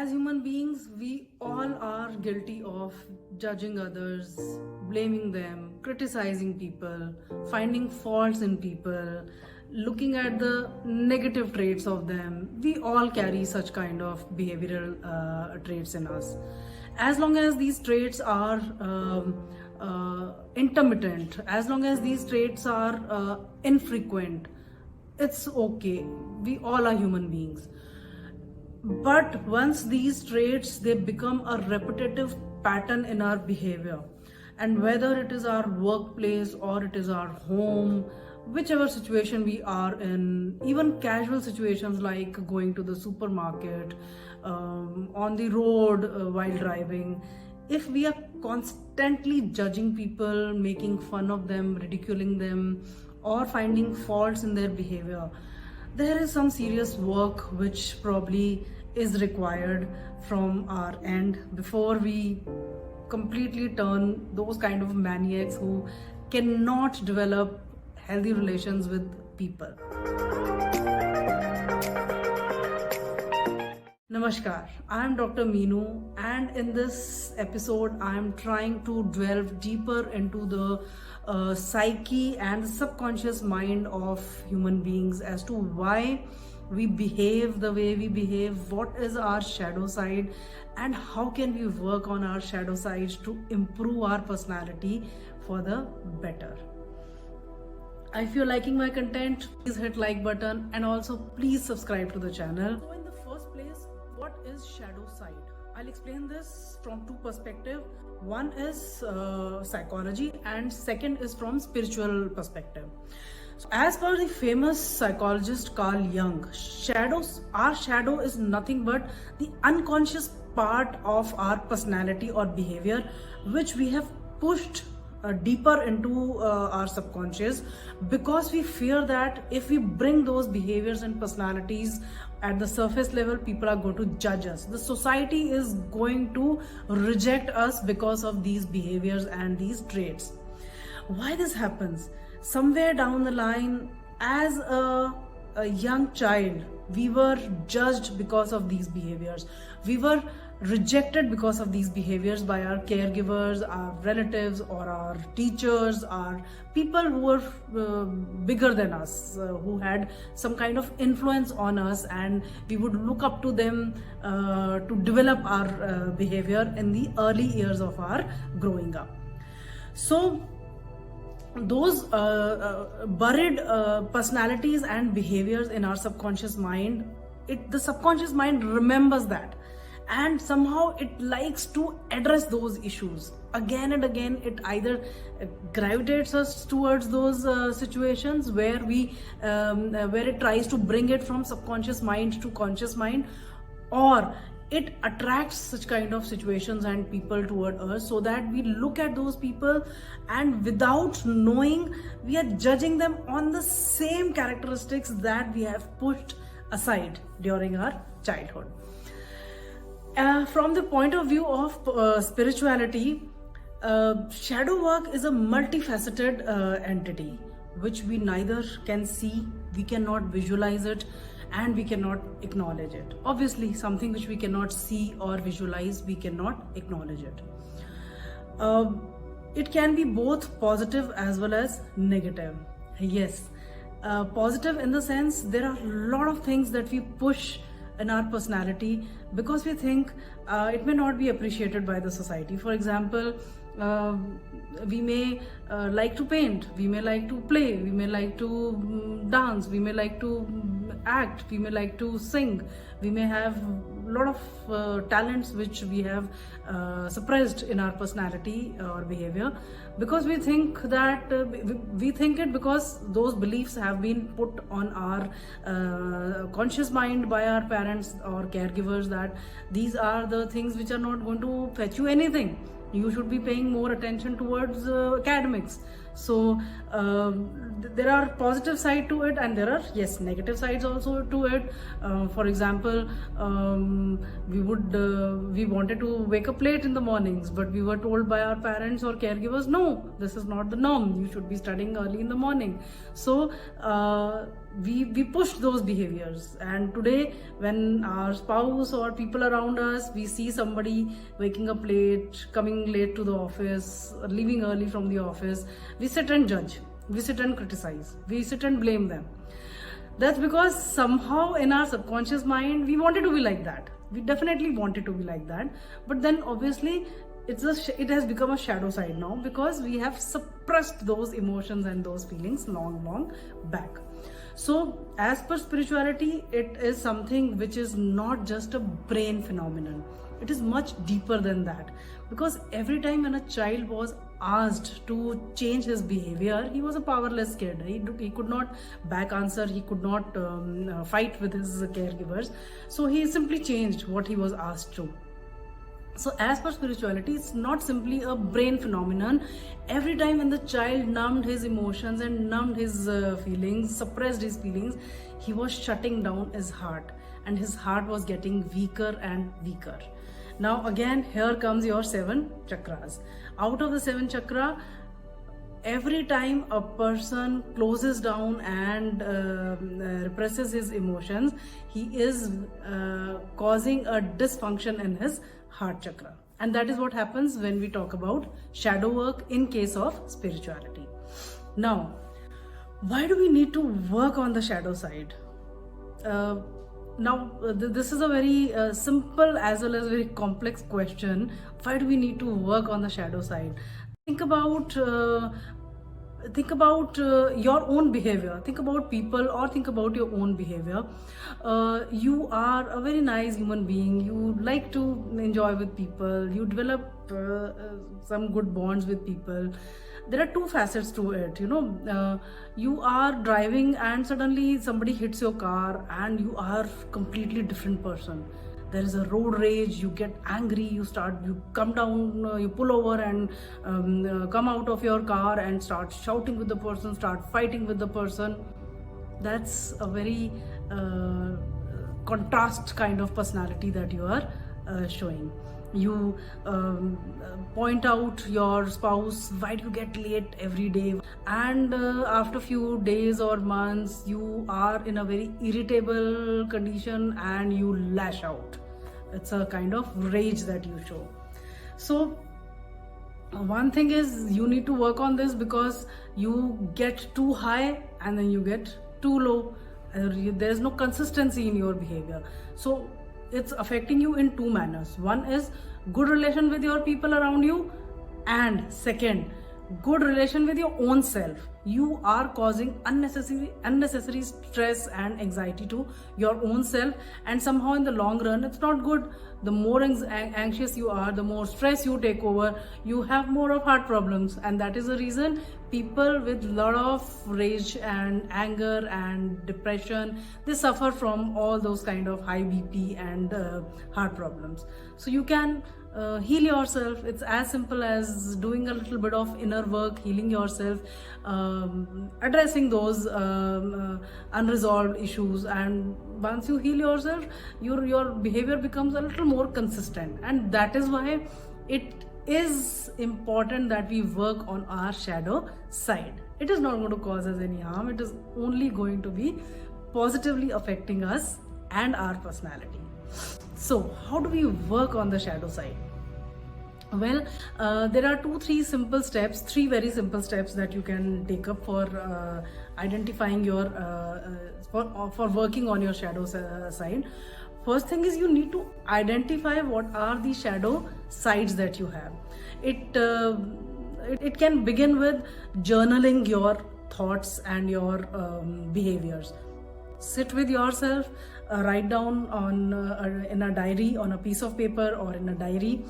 As human beings, we all are guilty of judging others, blaming them, criticizing people, finding faults in people, looking at the negative traits of them. We all carry such kind of behavioral traits in us. As long as these traits are intermittent, as long as these traits are infrequent, it's okay. We all are human beings. But once these traits, they become a repetitive pattern in our behavior, and whether it is our workplace or it is our home, whichever situation we are in, even casual situations like going to the supermarket, on the road while driving, if we are constantly judging people, making fun of them, ridiculing them, or finding faults in their behavior, there is some serious work which probably is required from our end before we completely turn those kind of maniacs who cannot develop healthy relations with people. Namaskar, I am Dr. Meenu, and in this episode I am trying to delve deeper into the psyche and the subconscious mind of human beings as to why we behave the way we behave, what is our shadow side, and how can we work on our shadow sides to improve our personality for the better. If you're liking my content, please hit like button and also please subscribe to the channel. So in the first place, what is shadow side? I'll explain this from two perspectives. One is psychology and second is from spiritual perspective. So as per the famous psychologist Carl Jung, our shadow is nothing but the unconscious part of our personality or behavior which we have pushed deeper into our subconscious, because we fear that if we bring those behaviors and personalities at the surface level, people are going to judge us. The society is going to reject us because of these behaviors and these traits. Why this happens? Somewhere down the line, as a young child, we were judged because of these behaviors. We were rejected because of these behaviors by our caregivers, our relatives, or our teachers, our people who were bigger than us, who had some kind of influence on us, and we would look up to them to develop our behavior in the early years of our growing up. So those buried personalities and behaviors in our subconscious mind, the subconscious mind remembers that, and somehow it likes to address those issues again and again. It either gravitates us towards those situations where where it tries to bring it from subconscious mind to conscious mind, or it attracts such kind of situations and people toward us, so that we look at those people and without knowing we are judging them on the same characteristics that we have pushed aside during our childhood. From the point of view of spirituality, shadow work is a multifaceted entity which we neither can see, we cannot visualize it, and we cannot acknowledge it. Obviously, something which we cannot see or visualize, we cannot acknowledge it. It can be both positive as well as negative. Yes, positive in the sense there are a lot of things that we push in our personality because we think it may not be appreciated by the society. For example, we may like to paint, we may like to play, we may like to dance, we may like to act, we may like to sing, we may have a lot of talents which we have suppressed in our personality or behavior, because we think that we think it because those beliefs have been put on our conscious mind by our parents or caregivers, that these are the things which are not going to fetch you anything. You should be paying more attention towards academics. So there are positive side to it, and there are, yes, negative sides also to it. For example, we wanted to wake up late in the mornings, but we were told by our parents or caregivers, no, this is not the norm, you should be studying early in the morning. So we pushed those behaviors, and today when our spouse or people around us, we see somebody waking up late, coming late to the office, leaving early from the office, we sit and judge, we sit and criticize, we sit and blame them. That's because somehow in our subconscious mind we wanted to be like that, we definitely wanted to be like that, but then obviously it has become a shadow side now, because we have suppressed those emotions and those feelings long back. So as per spirituality, it is something which is not just a brain phenomenon, it is much deeper than that. Because every time when a child was asked to change his behavior, he was a powerless kid, he could not back answer, he could not fight with his caregivers, so he simply changed what he was asked to. So as per spirituality, it's not simply a brain phenomenon. Every time when the child numbed his emotions and numbed his feelings, suppressed his feelings, he was shutting down his heart, and his heart was getting weaker and weaker. Now again, here comes your 7 chakras. Out of the 7 chakra, every time a person closes down and represses his emotions, he is causing a dysfunction in his heart chakra. And that is what happens when we talk about shadow work in case of spirituality. Now, why do we need to work on the shadow side? This is a very simple as well as very complex question. Why do we need to work on the shadow side? Think about your own behavior. Think about people, or think about your own behavior. You are a very nice human being, you like to enjoy with people, you develop some good bonds with people. There are 2 facets to it, you are driving and suddenly somebody hits your car and you are completely different person. There is a road rage, you get angry, you come down, you pull over and come out of your car and start shouting with the person, start fighting with the person. That's a very contrast kind of personality that you are showing. You point out your spouse, why do you get late every day? And after few days or months, you are in a very irritable condition and you lash out. It's a kind of rage that you show. So one thing is, you need to work on this, because you get too high and then you get too low. There's no consistency in your behavior. So it's affecting you in 2 manners. One is good relation with your people around you, and second, good relation with your own self. You are causing unnecessary stress and anxiety to your own self, and somehow in the long run it's not good. The more anxious you are, the more stress you take over, you have more of heart problems. And that is the reason people with lot of rage and anger and depression, they suffer from all those kind of high BP and heart problems. So you can heal yourself. It's as simple as doing a little bit of inner work, healing yourself, addressing those unresolved issues, and once you heal yourself, your behavior becomes a little more consistent. And that is why it is important that we work on our shadow side. It is not going to cause us any harm, it is only going to be positively affecting us and our personality. So how do we work on the shadow side? Well, there are 3 very simple steps that you can take up for identifying your for working on your shadow side. First thing is, you need to identify what are the shadow sides that you have. It can begin with journaling your thoughts and your behaviors. Sit with yourself, write down in a diary, on a piece of paper or in a diary.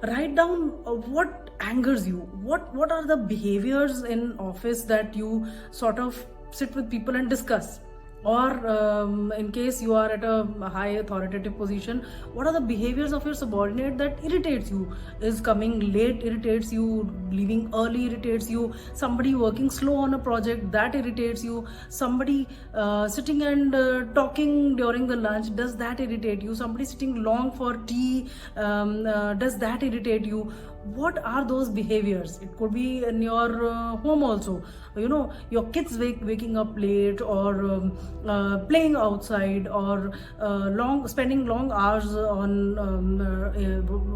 Write down what angers you, what are the behaviors in office that you sort of sit with people and discuss. or in case you are at a high authoritative position, what are the behaviors of your subordinate that irritates you? Is coming late irritates you? Leaving early irritates you? Somebody working slow on a project, that irritates you? Somebody sitting and talking during the lunch, does that irritate you? Somebody sitting long for tea, does that irritate you? What are those behaviors? It could be in your home also, you know, your kids waking up late, or playing outside, or spending long hours on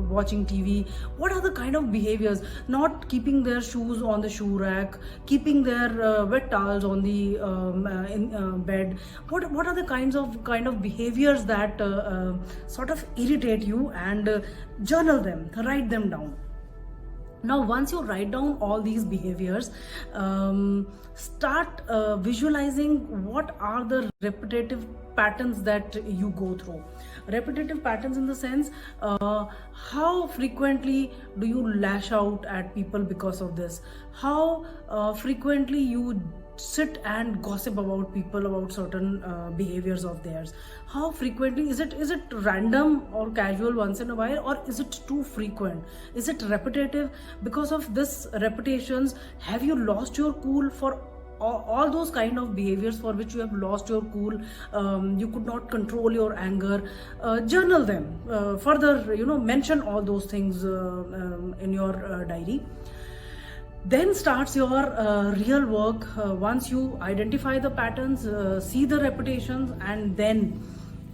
watching TV. What are the kind of behaviors? Not keeping their shoes on the shoe rack, keeping their wet towels on the bed. What are the kind of behaviors that sort of irritate you? And journal them, write them down. Now, once you write down all these behaviors, start visualizing what are the repetitive patterns that you go through. Repetitive patterns in the sense, how frequently do you lash out at people because of this? How frequently you sit and gossip about people, about certain behaviors of theirs? How frequently is it random or casual once in a while, or is it too frequent? Is it repetitive? Because of this repetitions, have you lost your cool for all those kind of behaviors for which you have lost your cool? You could not control your anger. Journal them further, mention all those things in your diary. Then starts your real work. Once you identify the patterns, see the repetitions, and then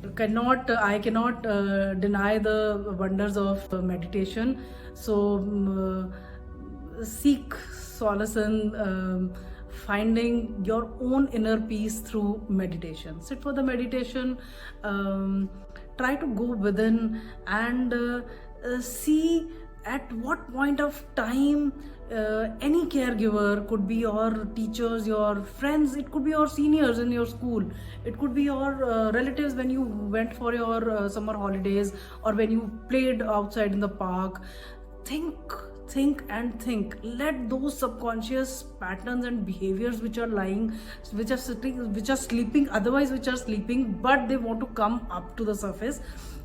I cannot deny the wonders of meditation. So seek solace in finding your own inner peace through meditation. Sit for the meditation, try to go within and see at what point of time any caregiver, could be your teachers, your friends, it could be your seniors in your school, it could be your relatives when you went for your summer holidays, or when you played outside in the park. Think and think. Let those subconscious patterns and behaviors which are sleeping, but they want to come up to the surface.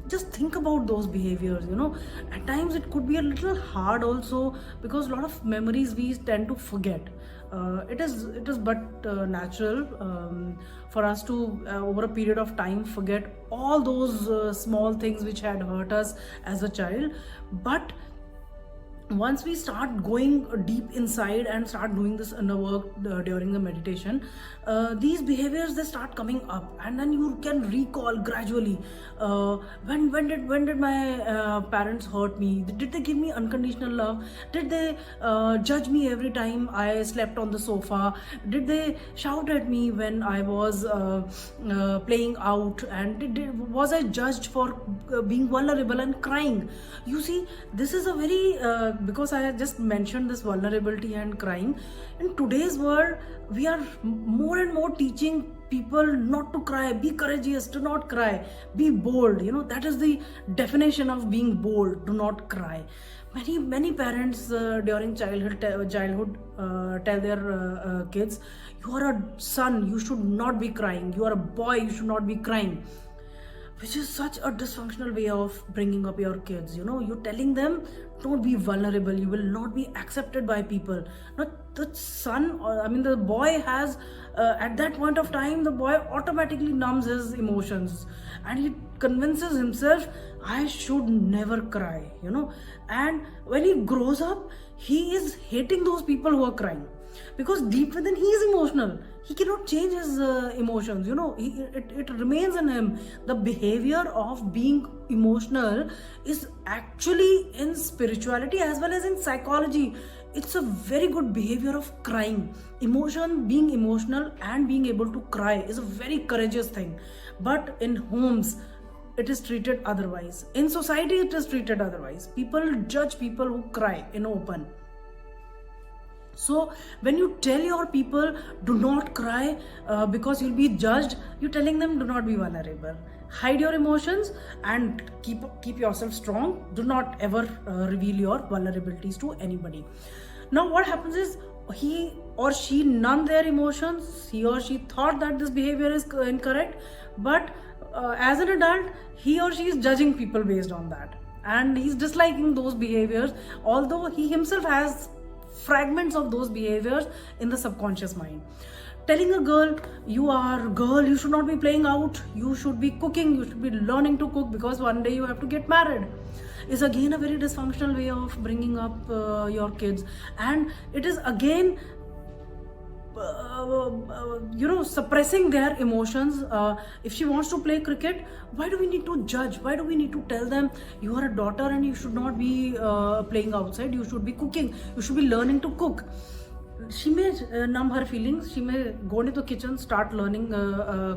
Just think about those behaviors. At times it could be a little hard also, because a lot of memories we tend to forget. It is but natural for us to over a period of time forget all those small things which had hurt us as a child. But once we start going deep inside and start doing this inner work during the meditation, these behaviors, they start coming up, and then you can recall gradually, when did my parents hurt me? Did they give me unconditional love? Did they judge me every time I slept on the sofa? Did they shout at me when I was playing out? And was I judged for being vulnerable and crying? You see, this is a very because I just mentioned this vulnerability and crying. In today's world, we are more and more teaching people not to cry. Be courageous, do not cry. Be bold. That is the definition of being bold. Do not cry. Many parents during childhood tell their kids, you are a son, you should not be crying. You are a boy, you should not be crying. Which is such a dysfunctional way of bringing up your kids. You're telling them, don't be vulnerable, you will not be accepted by people. Now the boy has at that point of time, the boy automatically numbs his emotions, and he convinces himself, I should never cry. And when he grows up, he is hating those people who are crying, because deep within he is emotional. He cannot change his emotions. It remains in him. The behavior of being emotional is actually in spirituality as well as in psychology. It's a very good behavior of crying. Being emotional and being able to cry is a very courageous thing. But in homes, it is treated otherwise. In society, it is treated otherwise. People judge people who cry in open. So when you tell your people, do not cry because you'll be judged, you're telling them, do not be vulnerable. Hide your emotions and keep yourself strong. Do not ever reveal your vulnerabilities to anybody. Now what happens is, he or she numbed their emotions, he or she thought that this behavior is incorrect, but as an adult, he or she is judging people based on that, and he's disliking those behaviors, although he himself has fragments of those behaviors in the subconscious mind. Telling a girl, you should not be playing out, you should be cooking, you should be learning to cook because one day you have to get married, is again a very dysfunctional way of bringing up your kids. And it is again suppressing their emotions. If she wants to play cricket, why do we need to judge? Why do we need to tell them you are a daughter and you should not be playing outside, you should be cooking, you should be learning to cook? She may numb her feelings, she may go into the kitchen, start learning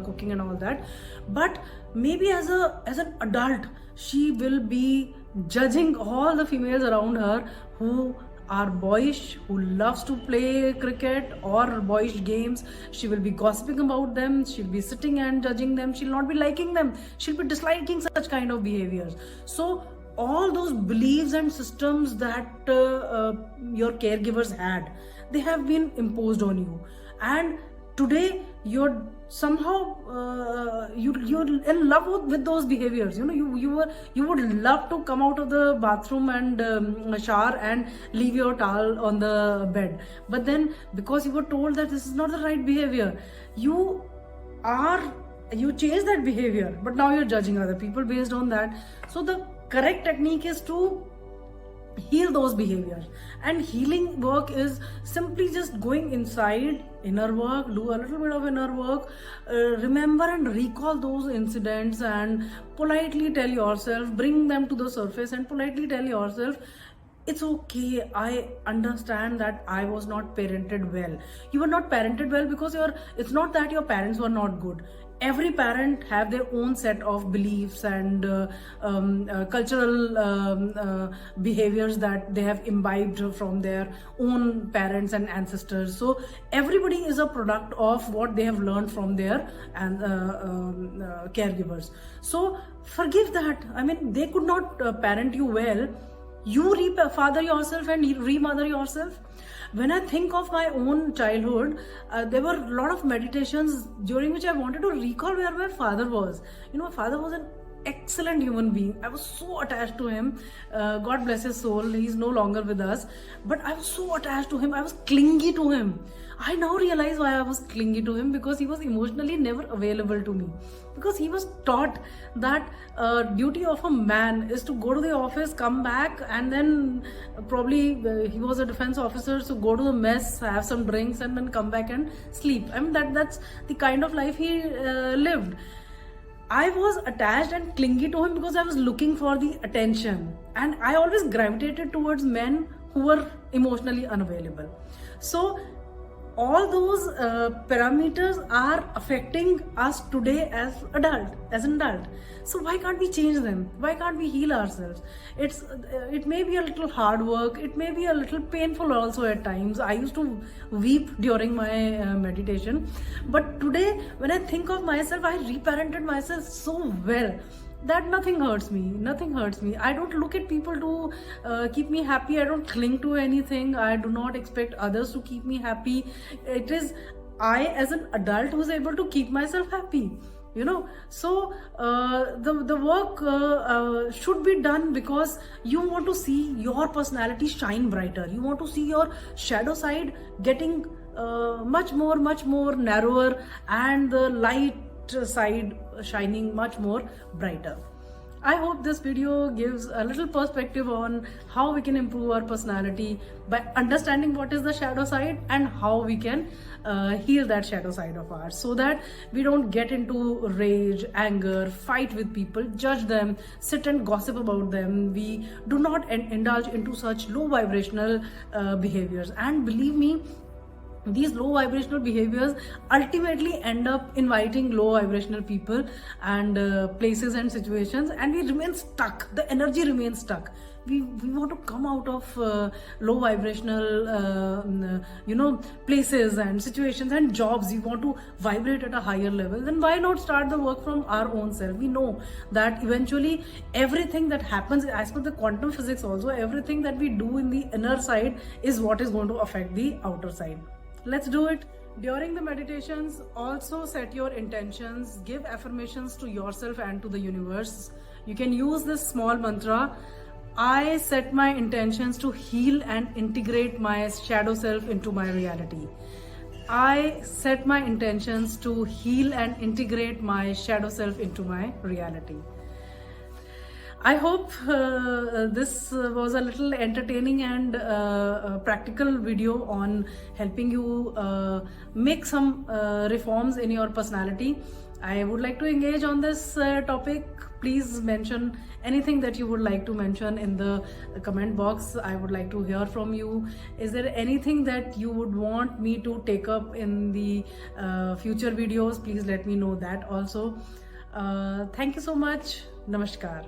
cooking and all that, but maybe as an adult she will be judging all the females around her who are boyish, who loves to play cricket or boyish games. She will be gossiping about them, she'll be sitting and judging them, she'll not be liking them, she'll be disliking such kind of behaviors. So all those beliefs and systems that your caregivers had, they have been imposed on you, and today you're somehow you're in love with those behaviors. You would love to come out of the bathroom and shower and leave your towel on the bed, but then because you were told that this is not the right behavior, you change that behavior, but now you're judging other people based on that. So the correct technique is to heal those behaviors, and healing work is simply just going inside, inner work, do a little bit of inner work, remember and recall those incidents and politely tell yourself, bring them to the surface and politely tell yourself, it's okay, I understand that I was not parented well. You were not parented well because it's not that your parents were not good. Every parent have their own set of beliefs and cultural behaviors that they have imbibed from their own parents and ancestors. So everybody is a product of what they have learned from their caregivers. So forgive that. I mean, they could not parent you well. You re-father yourself and re-mother yourself. When I think of my own childhood, there were a lot of meditations during which I wanted to recall where my father was. My father was an excellent human being. I was so attached to him. God bless his soul. He's no longer with us. But I was so attached to him. I was clingy to him. I now realize why I was clingy to him, because he was emotionally never available to me. Because he was taught that duty of a man is to go to the office, come back, and then probably he was a defense officer, so go to the mess, have some drinks, and then come back and sleep. I mean, that's the kind of life he lived. I was attached and clingy to him because I was looking for the attention, and I always gravitated towards men who were emotionally unavailable. So all those parameters are affecting us today as an adult. So why can't we change them? Why can't we heal ourselves? It may be a little hard work, it may be a little painful also at times. I used to weep during my meditation, but today when I think of myself, I reparented myself so well that nothing hurts me. I don't look at people to keep me happy. I don't cling to anything. I do not expect others to keep me happy. It is I as an adult who is able to keep myself happy. So the work should be done because you want to see your personality shine brighter. You want to see your shadow side getting much more narrower, and the light side shining much more brighter. I hope this video gives a little perspective on how we can improve our personality by understanding what is the shadow side and how we can heal that shadow side of ours, so that we don't get into rage, anger, fight with people, judge them, sit and gossip about them. We do not indulge into such low vibrational behaviors. And believe me, these low vibrational behaviors ultimately end up inviting low vibrational people and places and situations, and we remain stuck. The energy remains stuck. We want to come out of low vibrational places and situations and jobs. We want to vibrate at a higher level. Then why not start the work from our own self? We know that eventually everything that happens, as per the quantum physics also, everything that we do in the inner side is what is going to affect the outer side. Let's do it. During the meditations, also set your intentions, give affirmations to yourself and to the universe. You can use this small mantra: I set my intentions to heal and integrate my shadow self into my reality. I set my intentions to heal and integrate my shadow self into my reality. I hope this was a little entertaining and practical video on helping you make some reforms in your personality. I would like to engage on this topic. Please mention anything that you would like to mention in the comment box. I would like to hear from you. Is there anything that you would want me to take up in the future videos? Please let me know that also. Thank you so much. Namaskar.